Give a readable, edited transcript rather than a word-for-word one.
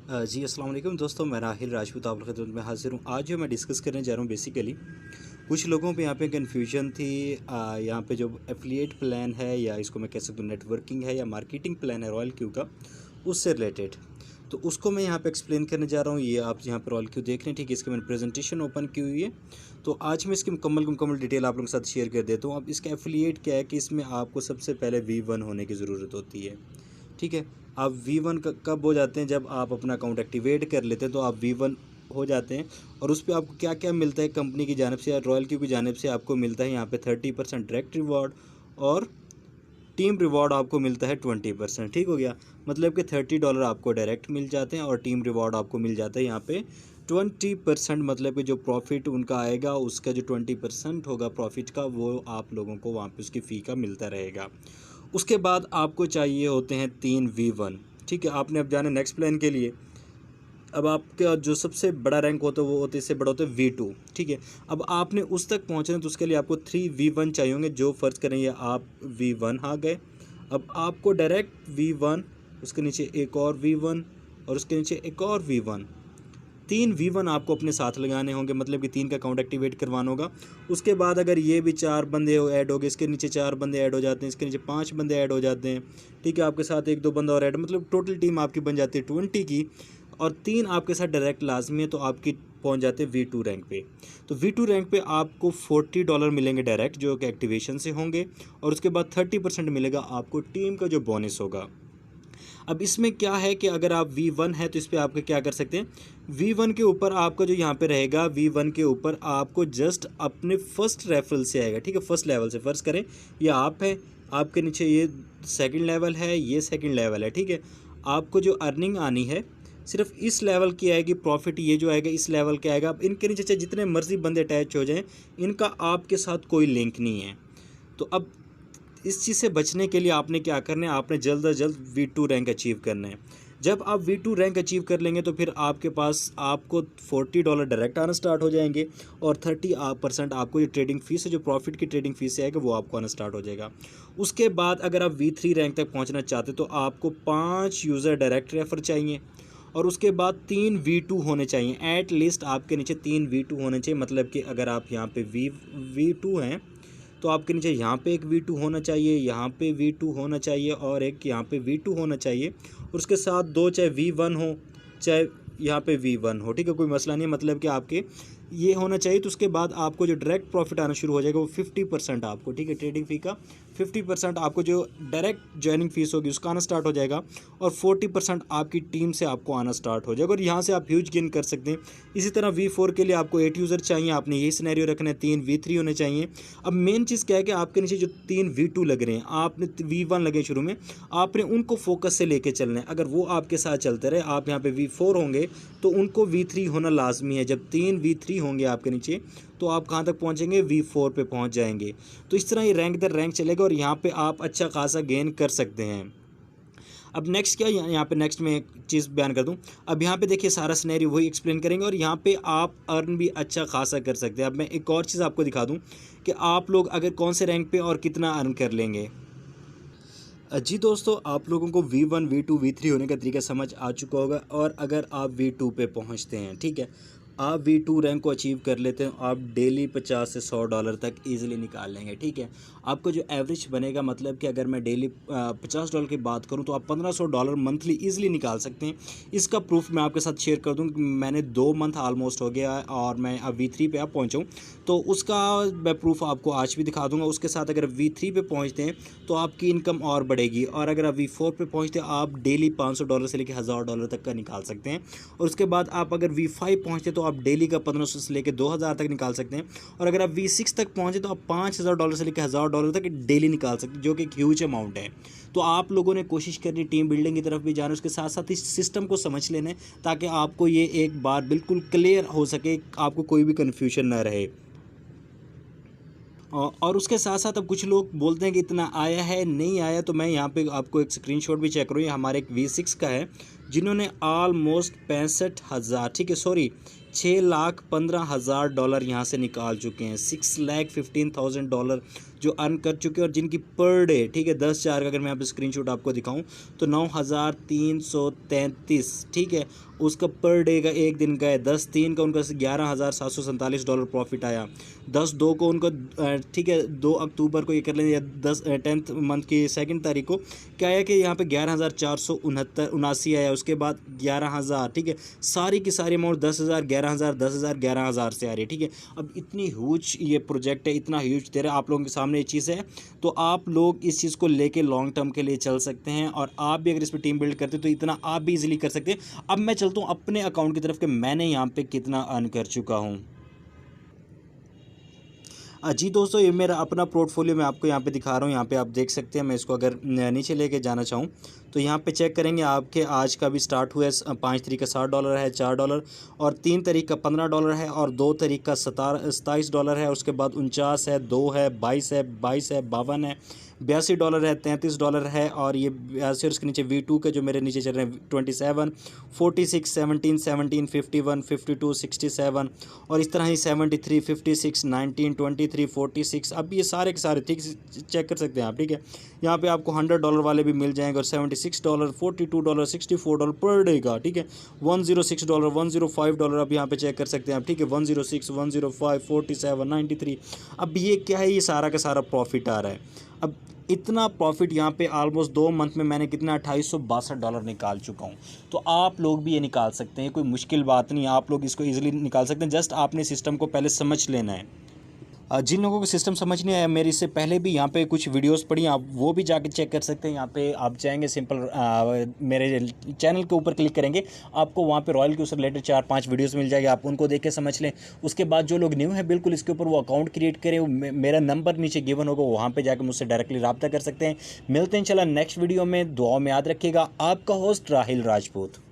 जी अस्सलाम वालेकुम दोस्तों, मैं राहिल राजपूत आप लोगों की खिदमत में हाज़िर हूँ। आज जो मैं डिस्कस करने जा रहा हूँ बेसिकली कुछ लोगों पे यहाँ पे कन्फ्यूजन थी। यहाँ पे जो एफ़िलिएट प्लान है या इसको मैं कह सकता हूँ नेटवर्किंग है या मार्केटिंग प्लान है रॉयल क्यू का, उससे रिलेटेड। तो उसको मैं यहाँ पे एक्सप्लेन करने जा रहा हूँ। ये आप यहाँ पर रॉयल क्यू देख रहे हैं, ठीक है। इसकी मैंने प्रेजेंटेशन ओपन की हुई है। तो आज मैं इसकी मुकम्मल डिटेल आप लोगों के साथ शेयर कर देता हूँ। अब इसका एफ़िलिएट क्या है कि इसमें आपको सबसे पहले V1 होने की ज़रूरत होती है, ठीक है। आप V1 कब हो जाते हैं, जब आप अपना अकाउंट एक्टिवेट कर लेते हैं तो आप V1 हो जाते हैं। और उस पे आपको क्या क्या मिलता है कंपनी की जानिब से या रॉयल क्यू की जानिब से, आपको मिलता है यहाँ पे 30% डायरेक्ट रिवॉर्ड और टीम रिवॉर्ड आपको मिलता है 20%। ठीक हो गया, मतलब कि $30 आपको डायरेक्ट मिल जाते हैं और टीम रिवॉर्ड आपको मिल जाता है यहाँ पे 20%। मतलब कि जो प्रॉफिट उनका आएगा उसका जो 20% होगा प्रॉफिट का, वो आप लोगों को वहाँ पे उसकी फ़ी का मिलता रहेगा। उसके बाद आपको चाहिए होते हैं 3 V1, ठीक है। आपने अब जाना नेक्स्ट प्लान के लिए। अब आपका जो सबसे बड़ा रैंक होता है वो होता है, इससे बड़ा होता है V2, ठीक है। अब आपने उस तक पहुंचना है तो उसके लिए आपको 3 V1 चाहिए होंगे। जो फ़र्ज़ करें ये आप V1 आ गए। अब आपको डायरेक्ट V1, उसके नीचे एक और V1 और उसके नीचे एक और V1, 3 V1 आपको अपने साथ लगाने होंगे। मतलब कि 3 का अकाउंट एक्टिवेट करवाना होगा। उसके बाद अगर ये भी 4 बंदे ऐड हो गए, इसके नीचे 4 बंदे ऐड हो जाते हैं, इसके नीचे 5 बंदे ऐड हो जाते हैं, ठीक है। आपके साथ 1-2 बंदा और ऐड, मतलब टोटल टीम आपकी बन जाती है 20 की। और 3 आपके साथ डायरेक्ट लाजमी है तो आपकी पहुंच जाते हैं V2 रैंक पे। तो V2 रैंक पे आपको $40 मिलेंगे डायरेक्ट, जो कि एक्टिवेशन से होंगे। और उसके बाद 30% मिलेगा आपको टीम का जो बोनस होगा। अब इसमें क्या है कि अगर आप V1 है तो इस पर आपको क्या कर सकते हैं, V1 के ऊपर आपका जो यहाँ पे रहेगा, V1 के ऊपर आपको जस्ट अपने फर्स्ट रेफरल से आएगा, ठीक है। फर्स्ट लेवल से फ़र्ज़ करें ये आप है, आपके नीचे ये सेकंड लेवल है, ये सेकंड लेवल है, ठीक है। आपको जो अर्निंग आनी है सिर्फ इस लेवल की आएगी, प्रॉफिट ये जो आएगा इस लेवल के आएगा। अब इनके नीचे चाहे जितने मर्जी बंदे अटैच हो जाएं, इनका आपके साथ कोई लिंक नहीं है। तो अब इस चीज़ से बचने के लिए आपने क्या करना है, आपने जल्द अज जल्द V2 रैंक अचीव करना है। जब आप V2 रैंक अचीव कर लेंगे तो फिर आपके पास आपको $40 डायरेक्ट आना स्टार्ट हो जाएंगे और 30% आपको जो ट्रेडिंग फीस है, जो प्रॉफिट की ट्रेडिंग फीस आएगा वो आपको आना स्टार्ट हो जाएगा। उसके बाद अगर आप V3 रैंक तक पहुंचना चाहते तो आपको 5 यूज़र डायरेक्ट रेफर चाहिए और उसके बाद 3 V2 होने चाहिए। एट लीस्ट आपके नीचे 3 V2 होने चाहिए। मतलब कि अगर आप यहाँ पे V2 हैं तो आपके नीचे यहाँ पे एक V2 होना चाहिए, यहाँ पे V2 होना चाहिए और एक यहाँ पे V2 होना चाहिए। और उसके साथ दो, चाहे V1 हो चाहे यहाँ पे V1 हो, ठीक है, कोई मसला नहीं है। मतलब कि आपके ये होना चाहिए। तो उसके बाद आपको जो डायरेक्ट प्रॉफिट आना शुरू हो जाएगा वो 50% आपको, ठीक है, ट्रेडिंग फ़ी का 50% आपको जो डायरेक्ट ज्वाइनिंग फ़ीस होगी उसका आना स्टार्ट हो जाएगा और 40% आपकी टीम से आपको आना स्टार्ट हो जाएगा। और यहाँ से आप ह्यूज गेन कर सकते हैं। इसी तरह V4 के लिए आपको 8 यूज़र चाहिए, आपने यही सिनेरियो रखना है, 3 V3 होने चाहिए। अब मेन चीज़ क्या है कि आपके नीचे जो 3 V2 लग रहे हैं, आपने V1 लगे शुरू में, आपने उनको फोकस से लेके चलना है। अगर वो आपके साथ चलते रहे, आप यहाँ पे V4 होंगे तो उनको V3 होना लाजमी है। जब 3 V3 होंगे आपके नीचे तो आप कहाँ तक पहुँचेंगे, V4 पे पहुँच जाएंगे। तो इस तरह ये रैंक दर रैंक चलेगा और यहाँ पे आप अच्छा खासा गेन कर सकते हैं। अब नेक्स्ट क्या, यहाँ पे नेक्स्ट में एक चीज़ बयान कर दूँ। अब यहाँ पे देखिए सारा सिनेरियो वही एक्सप्लेन करेंगे और यहाँ पे आप अर्न भी अच्छा खासा कर सकते हैं। अब मैं एक और चीज़ आपको दिखा दूँ कि आप लोग अगर कौन से रैंक पे और कितना अर्न कर लेंगे। जी दोस्तों, आप लोगों को V1 V2 V3 होने का तरीका समझ आ चुका होगा। और अगर आप V2 पे पहुंचते हैं, ठीक है, आप V2 रैंक को अचीव कर लेते हैं, आप डेली $50 से $100 तक इजीली निकाल लेंगे, ठीक है। आपको जो एवरेज बनेगा, मतलब कि अगर मैं डेली $50 की बात करूं तो आप $1500 मंथली इजीली निकाल सकते हैं। इसका प्रूफ मैं आपके साथ शेयर कर दूं कि मैंने 2 मंथ ऑलमोस्ट हो गया है और मैं अब V3 पे आप पहुँचा हूँ, तो उसका मैं प्रूफ आपको आज भी दिखा दूंगा। उसके साथ अगर V3 पे पहुँचते हैं तो आपकी इनकम और बढ़ेगी और अगर आप V4 पे पहुँचते हैं आप डेली $500 से लेकर $1000 तक का निकाल सकते हैं। और उसके बाद आप अगर V5 पहुँचते तो आप डेली का 1500 से लेकर 2000 तक निकाल सकते हैं। और अगर आप V6 तक पहुँचे तो आप $5000 से लेकर $1000 तक डेली निकाल सकते हैं, जो कि एक ह्यूज अमाउंट है। तो आप लोगों ने कोशिश करनी टीम बिल्डिंग की तरफ भी जाना, उसके साथ साथ इस सिस्टम को समझ लेना है ताकि आपको ये एक बार बिल्कुल क्लियर हो सके, आपको कोई भी कन्फ्यूजन ना रहे। और उसके साथ साथ अब कुछ लोग बोलते हैं कि इतना आया है, नहीं आया। तो मैं यहाँ पे आपको एक स्क्रीनशॉट भी चेक करूँ, ये हमारे एक V6 का है जिन्होंने ऑलमोस्ट 65,000, ठीक है, सॉरी $6,15,000 यहाँ से निकाल चुके हैं। $6,15,000 जो अर्न कर चुके हैं, और जिनकी पर डे, ठीक है, 10,000 का अगर मैं यहाँ पे स्क्रीनशॉट आपको दिखाऊं तो 9,333, ठीक है, उसका पर डे का एक दिन का है। 10/3 का उनका $11,747 प्रॉफिट आया। 10/2 को उनको ठीक है 2 अक्टूबर को ये कर लें, या 10th मंथ की 2 तारीख को क्या आया कि यहाँ पे 11,479 आया। उसके बाद 11,000, ठीक है, सारी की सारी अमाउंट 10,000, 11,000, 10,000, 11,000 से आ रही है, ठीक है। अब इतनी ह्यूज ये प्रोजेक्ट है, इतना ह्यूज दे रहा है आप लोगों के सामने ये चीज़ है, तो आप लोग इस चीज़ को लेके लॉन्ग टर्म के लिए चल सकते हैं, और आप भी अगर इस पर टीम बिल्ड करते तो इतना आप भी इजीली कर सकते हैं। अब मैं चलता हूँ अपने अकाउंट की तरफ कि मैंने यहाँ पे कितना अर्न कर चुका हूँ। जी दोस्तों, ये मेरा अपना पोर्टफोलियो मैं आपको यहाँ पे दिखा रहा हूँ। यहाँ पे आप देख सकते हैं। मैं इसको अगर नीचे लेके जाना चाहूँ तो यहाँ पे चेक करेंगे आपके आज का भी स्टार्ट हुआ है। 5 तारीख का $60 है, $4, और 3 तारीख का $15 है, और 2 तारीख का $27 है। उसके बाद 49 है, 2 है, 22 है, 52 है, $82 है, $33 है, और ये 82 और इसके नीचे V2 के जो मेरे नीचे चल रहे हैं 27, 46, 17, 17, 51, 52, 67, और इस तरह ही 73, 56, 19, 23, 46। अब ये सारे के सारे ठीक चेक कर सकते हैं आप, ठीक है। यहाँ पे आपको $100 वाले भी मिल जाएंगे, और $76, $42, $64 पर डे का, ठीक है। $106, $105 अब यहाँ पे चेक कर सकते हैं आप, ठीक है। 106, 105, 47, 93। अब ये क्या है, ये सारा का सारा प्रॉफिट आ रहा है। अब इतना प्रॉफिट यहाँ पे ऑलमोस्ट 2 मंथ में मैंने कितना $2862 निकाल चुका हूँ। तो आप लोग भी ये निकाल सकते हैं, कोई मुश्किल बात नहीं है, आप लोग इसको इजीली निकाल सकते हैं। जस्ट आपने सिस्टम को पहले समझ लेना है। जिन लोगों को सिस्टम समझ नहीं आया, मेरे इससे पहले भी यहाँ पे कुछ वीडियोस पड़ी, आप वो भी जाके चेक कर सकते हैं। यहाँ पे आप जाएंगे सिंपल मेरे चैनल के ऊपर क्लिक करेंगे, आपको वहाँ पे रॉयल क्यू से रिलेटेड 4-5 वीडियोस मिल जाएगी, आप उनको देख के समझ लें। उसके बाद जो लोग न्यू हैं बिल्कुल इसके ऊपर वो अकाउंट क्रिएट करें, मेरा नंबर नीचे गिवन होगा, वहाँ पर जाकर मुझसे डायरेक्टली रब्ता कर सकते हैं। मिलते हैं इंशाल्लाह नेक्स्ट वीडियो में। दुआ में याद रखिएगा। आपका होस्ट राहिल राजपूत।